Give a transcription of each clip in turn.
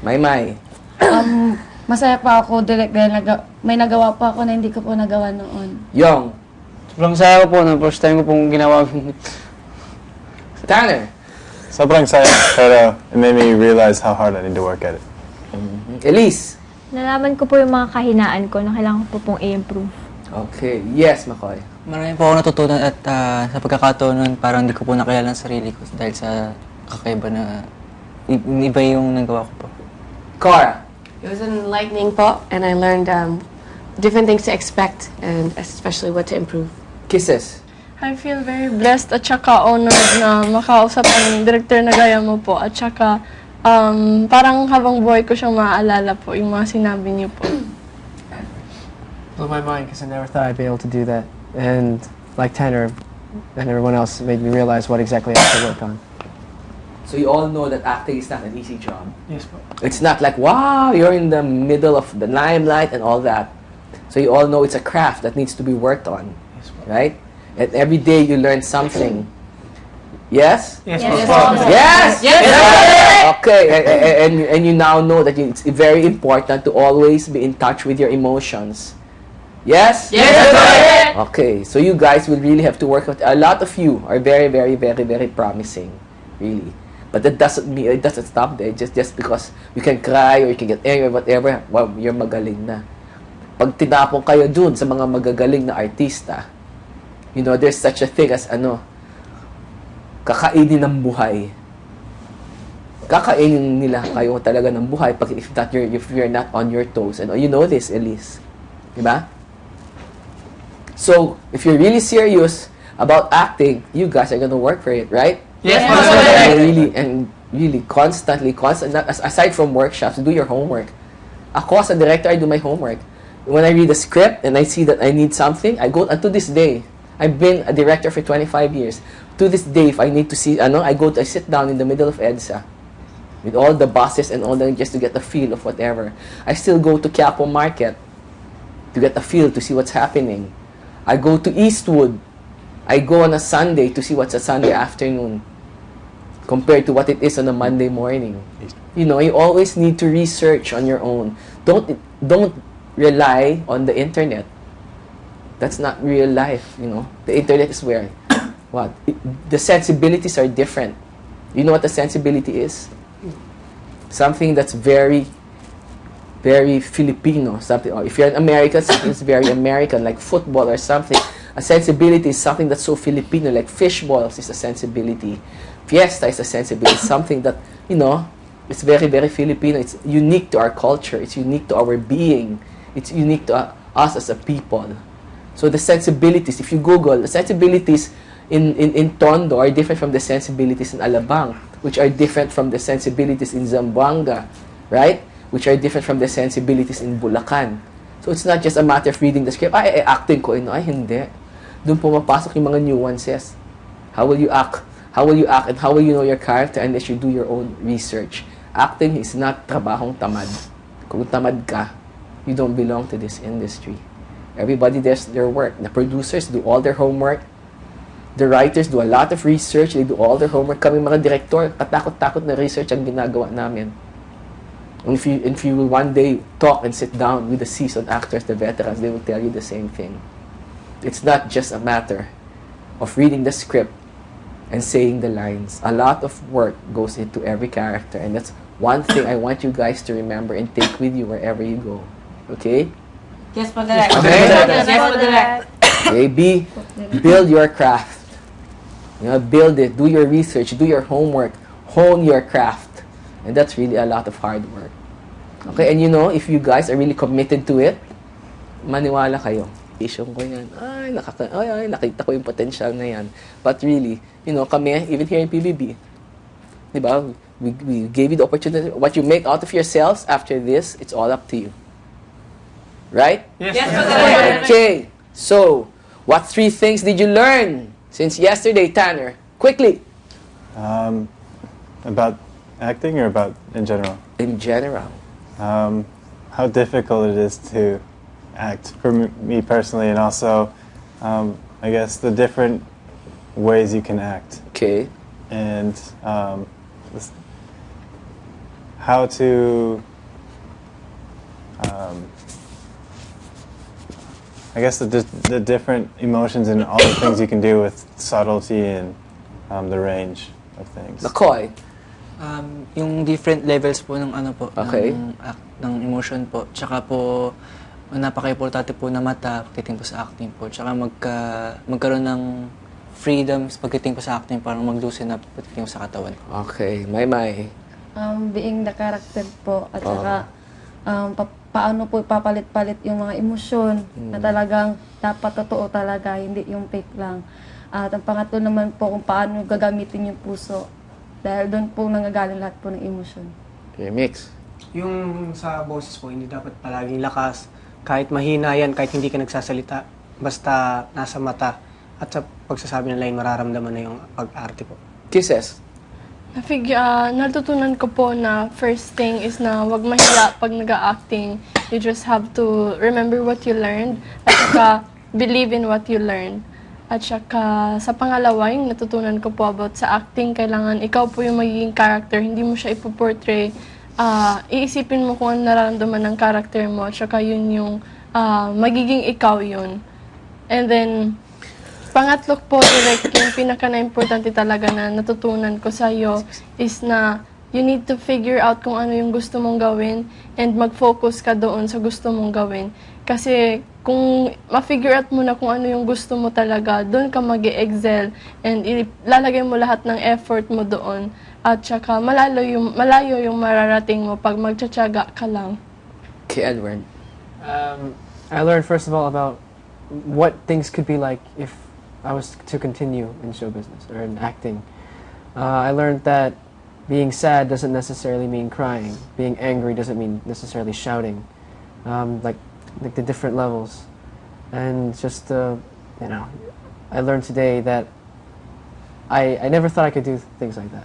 May. Masaya pa ako, Direk, dahil may nagawa pa ako na hindi ko po nagawa noon. Yong. Sobrang saya ko po na first time ko pong ginawa. Tanner. Sobrang saya, pero it made me realize how hard I need to work at it. Elise. Nalaman ko po yung mga kahinaan ko na kailangan ko po pong i-improve. Okay. Yes, McCoy. Marami po ako natutunan at sa pagkakataon nun, parang hindi ko po nakilala ang sarili ko dahil sa kakaiba na iba yung nagawa ko po. Cora. It was enlightening po, and I learned different things to expect, and especially what to improve. Kisses. I feel very blessed at saka honored na makausap ang director na gaya mo po. At saka parang habang buhay ko siyang maaalala po yung mga sinabi niyo po. Blew my mind because I never thought I'd be able to do that. And like Tanner and everyone else, it made me realize what exactly I have to work on. So you all know that acting is not an easy job. Yes, po. It's not like, wow, you're in the middle of the limelight and all that. So you all know it's a craft that needs to be worked on, right? And every day you learn something. Yes? Yes, Yes! Yes! Okay, and you now know that it's very important to always be in touch with your emotions. Yes? Yes! Okay, so you guys will really have to work with. A lot of you are very, very, very, very promising, really. But that doesn't mean, it doesn't stop there. Just because you can cry or you can get angry or whatever, well, you're magaling na. Pag tinapong kayo dun sa mga magagaling na artista, you know, there's such a thing as kakainin ng buhay. Kakainin nila kayo talaga ng buhay pag if you're not on your toes. And you know this, Elise. Diba? So, if you're really serious about acting, you guys are gonna work for it, right? Yes, And really constantly, aside from workshops, do your homework. Ako as a director, I do my homework. When I read a script and I see that I need something, I go, and to this day, I've been a director for 25 years. To this day, if I need to see, I sit down in the middle of EDSA with all the buses and all that just to get a feel of whatever. I still go to Quiapo Market to get a feel to see what's happening. I go to Eastwood. I go on a Sunday to see what's a Sunday afternoon compared to what it is on a Monday morning. You know, you always need to research on your own. Don't rely on the internet. That's not real life, you know. The internet is where the sensibilities are different. You know what a sensibility is? Something that's very, very Filipino. Something, or if you're an American, something's very American, like football or something. A sensibility is something that's so Filipino, like fish balls is a sensibility. Fiesta is a sensibility, something that, you know, it's very, very Filipino. It's unique to our culture. It's unique to our being. It's unique to us as a people. So the sensibilities, if you Google, the sensibilities in Tondo are different from the sensibilities in Alabang, which are different from the sensibilities in Zamboanga, right? Which are different from the sensibilities in Bulacan. So it's not just a matter of reading the script, acting ko, ay hindi. Doon pumapasok yung mga nuances. How will you act? How will you act and how will you know your character unless you do your own research? Acting is not trabahong tamad. Kung tamad ka, you don't belong to this industry. Everybody does their work. The producers do all their homework. The writers do a lot of research. They do all their homework. Kami mga director, katakot-takot na research ang ginagawa namin. And if you will one day talk and sit down with the seasoned actors, the veterans, they will tell you the same thing. It's not just a matter of reading the script and saying the lines. A lot of work goes into every character, and that's one thing I want you guys to remember and take with you wherever you go. Okay? Yes, po, Direk. Okay. Yes, po, Direk. Okay, build your craft. You know, build it. Do your research. Do your homework. Hone your craft. And that's really a lot of hard work. Okay, and you know, if you guys are really committed to it, maniwala kayo. Vision ko yan. Nakita ko yung potential na yan. But really, you know, kami, even here in PBB, diba, we gave you the opportunity. What you make out of yourselves after this, it's all up to you. Right? Yes, po, Direk. Okay, so, what 3 things did you learn since yesterday, Tanner? Quickly. About acting or about in general? In general. How difficult it is to act for me personally, and also, I guess, the different ways you can act. Okay. And how to, I guess the different emotions and all the things you can do with subtlety and the range of things. Nakoy. Yung different levels po ng ano po, Okay. ng emotion po. Tsaka po, napaka-importante po na mata pagdating po sa acting po. Tsaka magkaroon ng freedom pagdating po sa acting para mag-loosen up pagdating po sa katawan. Okay, may. Being the character po at saka paano po ipapalit-palit yung mga emosyon na talagang dapat totoo talaga, hindi yung fake lang. At ang pangatlo naman po kung paano gagamitin yung puso dahil doon po nanggagaling lahat po ng emosyon. Okay, mix. Yung sa boses po, hindi dapat palaging lakas. Kahit mahina yan, kahit hindi ka nagsasalita, basta nasa mata at sa pagsasabi ng line, mararamdaman na yung pag-arte po. Kisses. Natutunan ko po na first thing is na wag mahiya pag nag-acting. You just have to remember what you learned at saka believe in what you learned. At saka sa pangalawa, yung natutunan ko po about sa acting, kailangan ikaw po yung magiging character, hindi mo siya ipoportray. Iisipin mo kung ano nararamdaman ng character mo at saka yun yung magiging ikaw yun. And then, pangatlo po, Direk, yung pinaka-na-importante talaga na natutunan ko sa iyo is na you need to figure out kung ano yung gusto mong gawin and mag-focus ka doon sa gusto mong gawin. Kasi kung ma-figure out mo na kung ano yung gusto mo talaga, doon ka mag-excel and ilalagay mo lahat ng effort mo doon. At saka malayo yung mararating mo pag magtsatsaga ka lang. Okay, Edward. I learned first of all about what things could be like if I was to continue in show business or in acting. I learned that being sad doesn't necessarily mean crying. Being angry doesn't mean necessarily shouting. Like the different levels. And just, I learned today that I never thought I could do things like that.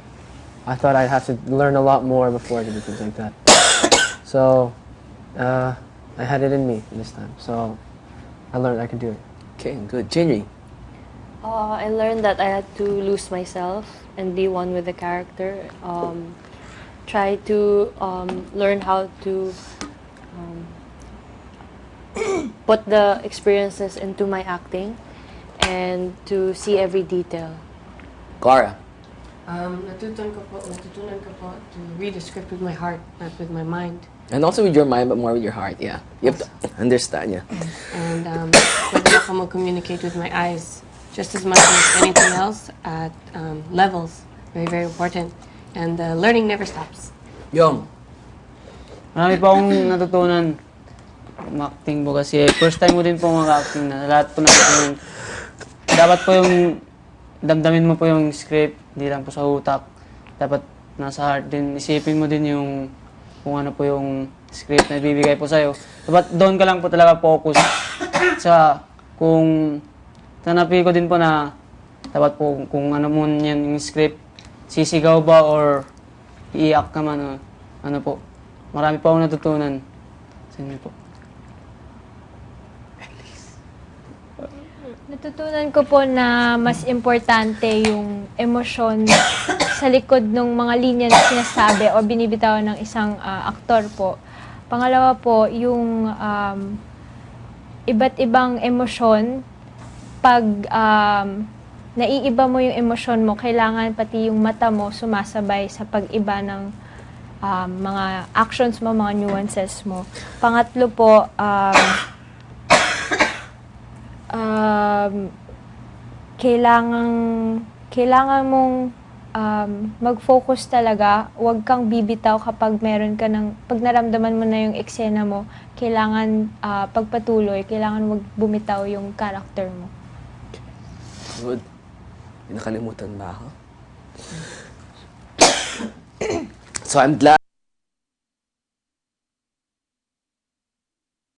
I thought I'd have to learn a lot more before I could do things like that. So, I had it in me this time. So, I learned I could do it. Okay, good. Jinri. I learned that I had to lose myself and be one with the character. Try to learn how to put the experiences into my acting and to see every detail. Clara. Natutunan ko po to read the script with my heart, not with my mind. And also with your mind, but more with your heart, yeah. You have to understand, yeah. And pwede ako mag-communicate with my eyes just as much as anything else at levels. Very, very important. And learning never stops. Yong. Marami pa akong natutunan acting po kasi first time mo din po mag-acting na lahat po natutunan. Dapat po yung damdamin mo po yung script, hindi lang po sa utak. Dapat nasa heart din. Isipin mo din yung kung ano po yung script na ibibigay po sa'yo. Dapat doon ka lang po talaga focus sa kung tanapi ko din po na dapat po kung ano mo yan yung script, sisigaw ba or iiyak ka man o ano po. Marami pa akong natutunan sa inyo po. Natutunan ko po na mas importante yung emosyon sa likod ng mga linya na sinasabi o binibitawan ng isang aktor po. Pangalawa po, yung iba't ibang emosyon, pag naiiba mo yung emosyon mo, kailangan pati yung mata mo sumasabay sa pag-iba ng mga actions mo, mga nuances mo. Pangatlo po, kailangan mong mag-focus talaga. Huwag kang bibitaw kapag pag naramdaman mo na yung eksena mo, kailangan pagpatuloy, kailangan wag bumitaw yung character mo. Good. May nakalimutan ba ako? So I'm glad